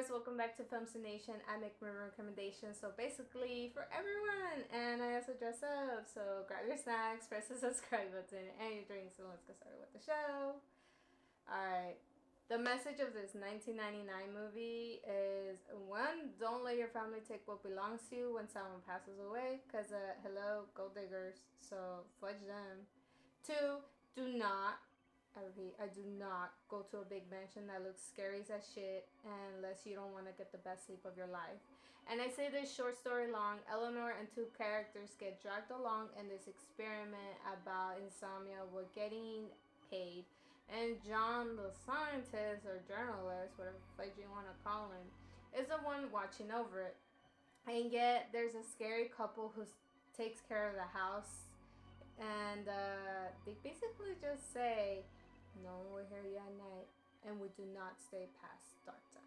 guys, welcome back to Filmscination. I make movie recommendations, so basically for everyone, and I also dress up. So grab your snacks, press the subscribe button, and your drinks, and let's get started with the show. Alright, the message of this 1999 movie is one, don't let your family take what belongs to you when someone passes away, because hello, gold diggers, so fudge them. Two, do not, I repeat, I do not go to a big mansion that looks scary as shit unless you don't want to get the best sleep of your life. And I say this short story long, Eleanor and two characters get dragged along in this experiment about insomnia with getting paid. And John, the scientist or journalist, whatever the you want to call him, is the one watching over it. And yet there's a scary couple who takes care of the house. And they basically just say, no one will hear you at night, and we do not stay past dark time.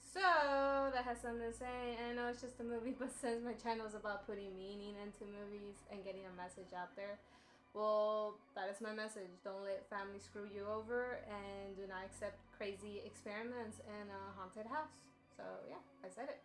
So that has something to say. And I know it's just a movie, but since my channel is about putting meaning into movies and getting a message out there, well, that is my message. Don't let family screw you over, and do not accept crazy experiments in a haunted house. So yeah, I said it.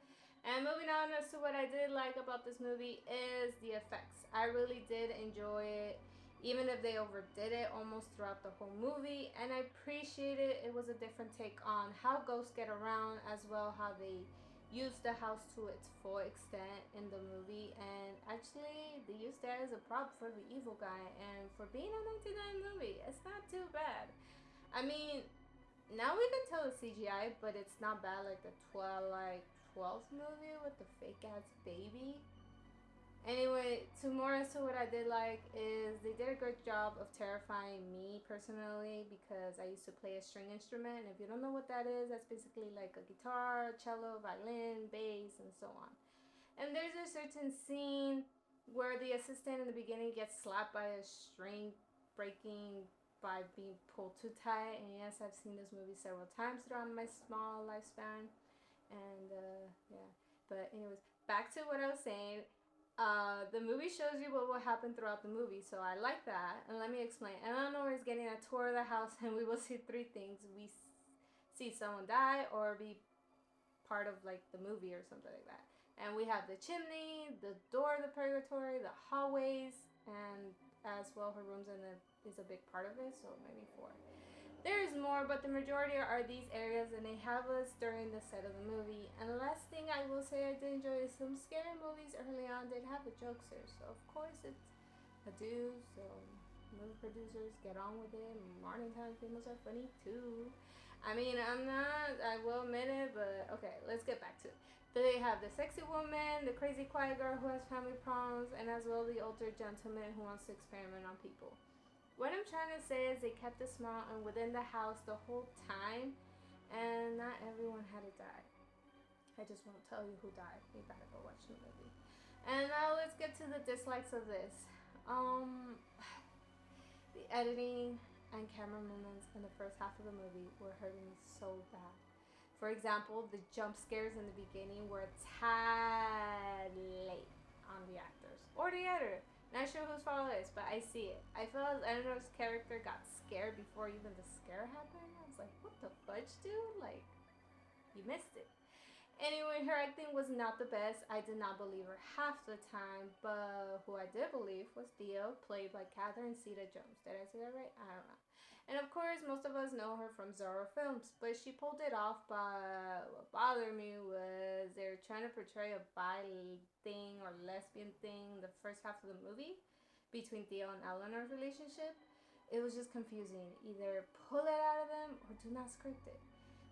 And moving on as to what I did like about this movie is the effects. I really did enjoy it, even if they overdid it almost throughout the whole movie. And I appreciate it. It was a different take on how ghosts get around, as well how they use the house to its full extent in the movie. And actually, they used that as a prop for the evil guy. And for being a 1999 movie, it's not too bad. I mean, now we can tell it's CGI, but it's not bad like the Twilight 12th movie with the fake ass baby. Anyway, to more as to what I did like is they did a good job of terrifying me personally, because I used to play a string instrument, and if you don't know what that is, that's basically like a guitar, cello, violin, bass, and so on. And there's a certain scene where the assistant in the beginning gets slapped by a string breaking by being pulled too tight. And yes, I've seen this movie several times throughout my small lifespan. And yeah, but anyways, back to what I was saying. The movie shows you what will happen throughout the movie, so I like that. And let me explain. Eleanor is getting a tour of the house, and we will see three things. We see someone die or be part of like the movie or something like that. And we have the chimney, the door of the purgatory, the hallways, and as well her rooms is a big part of it, so maybe four. There's more, but the majority are these areas, and they have us during the set of the movie. And the last thing I will say I did enjoy is some scary movies early on did have the jokes there. So of course it's a do, so movie producers get on with it. Morning time films are funny too. I mean, I will admit it, but okay, let's get back to it. They have the sexy woman, the crazy quiet girl who has family problems, and as well the older gentleman who wants to experiment on people. What I'm trying to say is they kept it small and within the house the whole time, and not everyone had to die. I just won't tell you who died. You gotta go watch the movie. And now let's get to the dislikes of this. The editing and camera movements in the first half of the movie were hurting me so bad. For example, the jump scares in the beginning were a tad late on the actors or the editor. Not sure whose fault it is, but I see it. I feel as Eleanor's character got scared before even the scare happened. I was like, what the fudge, dude? Like, you missed it. Anyway, her acting was not the best. I did not believe her half the time, but who I did believe was Theo, played by Catherine Zeta-Jones. Did I say that right? I don't know. And of course, most of us know her from Zorro films, but she pulled it off. But what bothered me was they were trying to portray a bi thing or lesbian thing the first half of the movie between Theo and Eleanor's relationship. It was just confusing. Either pull it out of them or do not script it.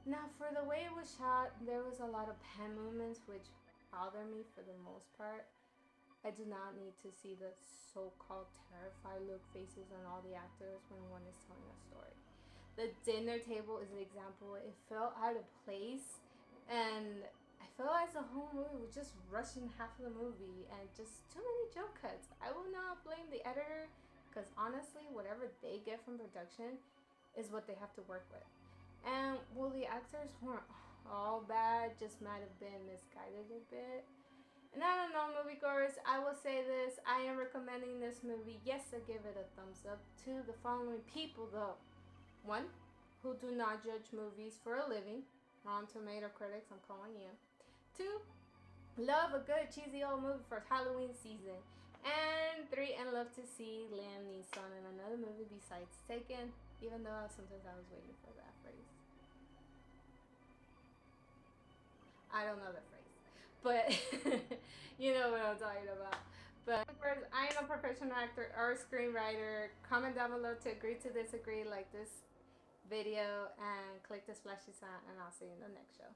Now, for the way it was shot, there was a lot of pen movements which bothered me for the most part. I do not need to see the so-called terrified look faces on all the actors when one is telling a story. The dinner table is an example. It felt out of place, and I felt as the whole movie was just rushing half of the movie and just too many jump cuts. I will not blame the editor, because honestly, whatever they get from production is what they have to work with. And well, the actors weren't all bad, just might have been misguided a bit. And I don't know, moviegoers, I will say this, I am recommending this movie. Yes, I give it a thumbs up to the following people though. One, who do not judge movies for a living. Rotten Tomato critics, I'm calling you. 2, love a good cheesy old movie for Halloween season. And 3, and love to see Liam Neeson in another movie besides Taken, even though sometimes I was waiting for that phrase. I don't know the phrase, but you know what I'm talking about. But first, I am a professional actor or screenwriter. Comment down below to agree to disagree, like this video, and click the splashy sign, and I'll see you in the next show.